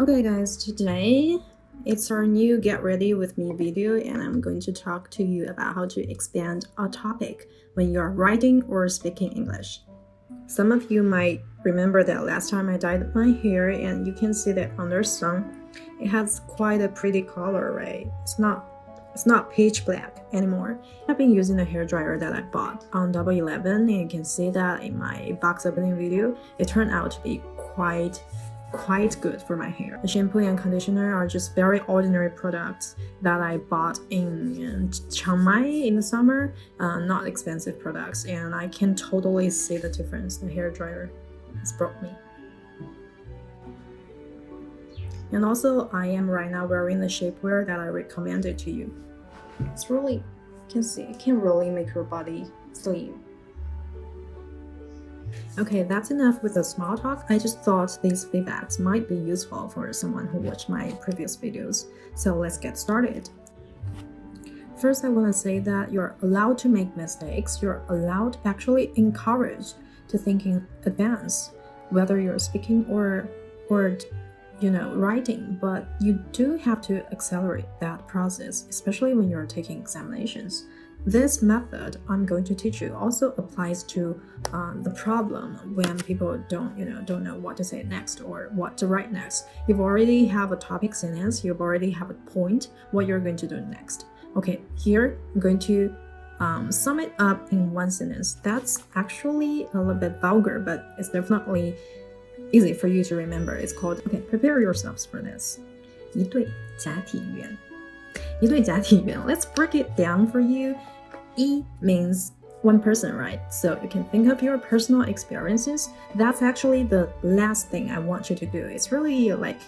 Okay guys, today it's our new get ready with me video and I'm going to talk to you about how to expand a topic when you're writing or speaking English. Some of you might remember that last time I dyed my hair and you can see that under sun it has quite a pretty color, right? It's not pitch black anymore. I've been using a hair dryer that I bought on Double 11 and you can see that in my box opening video it turned out to be quite good for my hair. The shampoo and conditioner are just very ordinary products that I bought in Chiang Mai in the summer, not expensive products, and I can totally see the difference the hair dryer has brought me. And also I am right now wearing the shapewear that I recommended to you. It's really, you can see, it can really make your body slim. Okay, that's enough with the small talk. I just thought these feedbacks might be useful for someone who watched my previous videos. So let's get started. First, I want to say that you're allowed to make mistakes. You're allowed, actually encouraged to think in advance, whether you're speaking or writing, but you do have to accelerate that process, especially when you're taking examinations. This method I'm going to teach you also applies to the problem when people don't know what to say next or what to write next. You already have a topic sentence, you already have a point, what you're going to do next. Okay, here I'm going to sum it up in one sentence. That's actually a little bit vulgar, but it's definitely easy for you to remember. It's called, okay, prepare yourselves for this. 一对假体缘. 一对假体缘. Let's break it down for you. 一 means one person, right? So you can think of your personal experiences. That's actually the last thing I want you to do. It's really like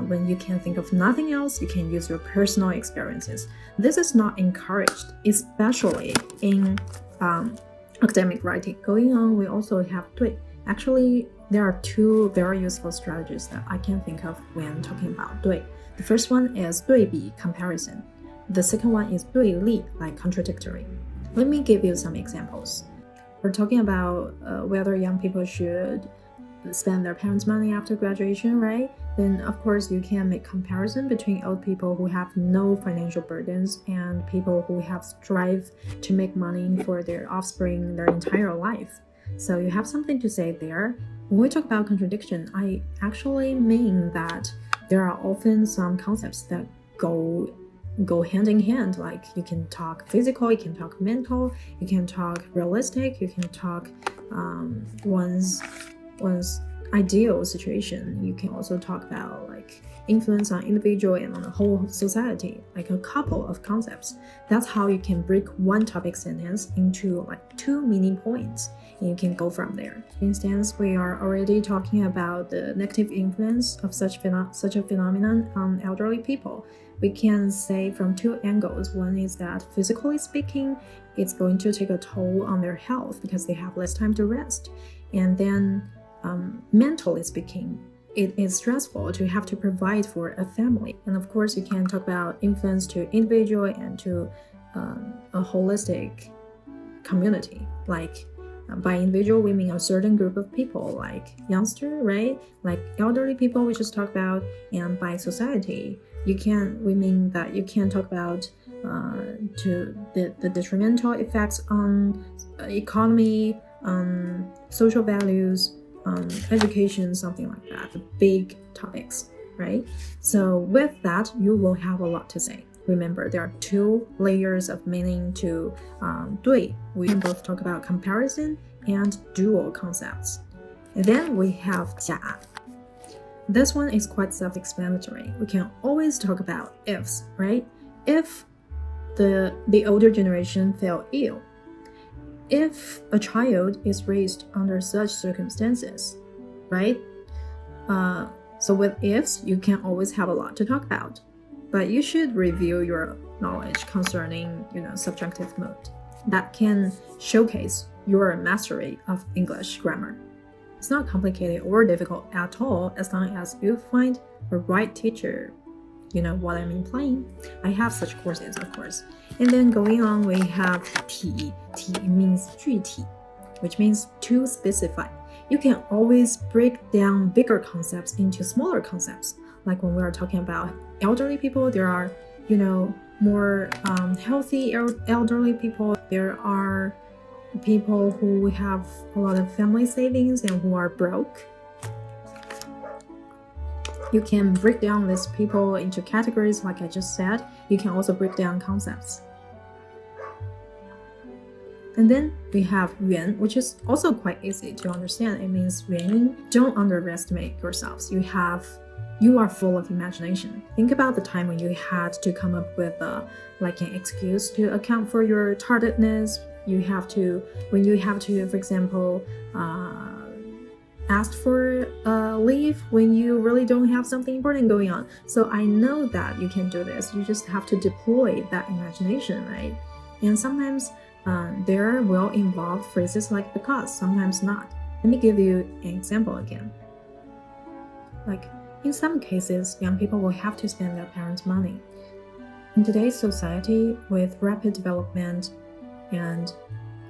when you can think of nothing else, you can use your personal experiences. This is not encouraged, especially in academic writing. Going on, we also have 对. Actually, there are two very useful strategies that I can think of when talking about 对. The first one is 对比 comparison. The second one is 对立 like contradictory. Let me give you some examples. We're talking about whether young people should spend their parents' money after graduation, right? Then of course you can make comparison between old people who have no financial burdens and people who have strive to make money for their offspring their entire life. So you have something to say there. When we talk about contradiction, I actually mean that there are often some concepts that go hand in hand. Like you can talk physical, you can talk mental, you can talk realistic, you can talk one's ideal situation. You can also talk about like influence on individual and on the whole society, like a couple of concepts. That's how you can break one topic sentence into like two mini points, and you can go from there. For instance, we are already talking about the negative influence of such a phenomenon on elderly people. We can say from two angles. One is that physically speaking, it's going to take a toll on their health because they have less time to rest. And then mentally speaking, it is stressful to have to provide for a family. And of course, you can talk about influence to individual and to a holistic community. Like by individual, we mean a certain group of people, like youngster, right? Like elderly people, we just talked about. And by society, we mean that you can talk about to the detrimental effects on economy, social values, education, something like that, the big topics, right? So with that, you will have a lot to say. Remember, there are two layers of meaning to 对. We can both talk about comparison and dual concepts. And then we have 假. This one is quite self-explanatory. We can always talk about ifs, right? If the older generation fell ill, if a child is raised under such circumstances, right? So with ifs, you can always have a lot to talk about. But you should review your knowledge concerning, subjunctive mode. That can showcase your mastery of English grammar. It's not complicated or difficult at all as long as you find a right teacher. You know what I'm implying? I have such courses, of course. And then going on, we have 体. 体 means 具体, which means to specify. You can always break down bigger concepts into smaller concepts. like when we are talking about elderly people, there are, more healthy elderly people. There are people who have a lot of family savings and who are broke. You can break down these people into categories, like I just said. You can also break down concepts. And then we have 原, which is also quite easy to understand. It means 原因. Don't underestimate yourselves. You are full of imagination. Think about the time when you had to come up with an excuse to account for your tardedness. When you have to, for example, ask for leave when you really don't have something important going on. So I know that you can do this. You just have to deploy that imagination, right? And sometimes there will involve phrases like because, sometimes not. Let me give you an example again. Like, in some cases, young people will have to spend their parents' money. In today's society, with rapid development and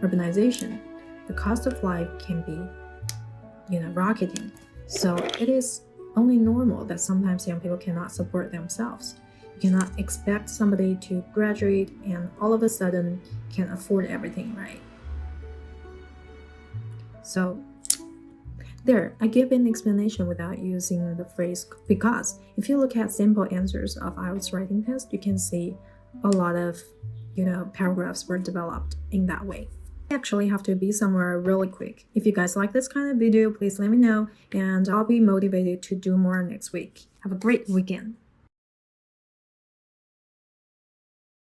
urbanization, the cost of life can be, rocketing. So it is only normal that sometimes young people cannot support themselves. You cannot expect somebody to graduate and all of a sudden can afford everything, right? So there, I give an explanation without using the phrase because. If you look at simple answers of IELTS writing test, you can see a lot of, paragraphs were developed in that way. I actually have to be somewhere really quick. If you guys like this kind of video, please let me know and I'll be motivated to do more next week. Have a great weekend.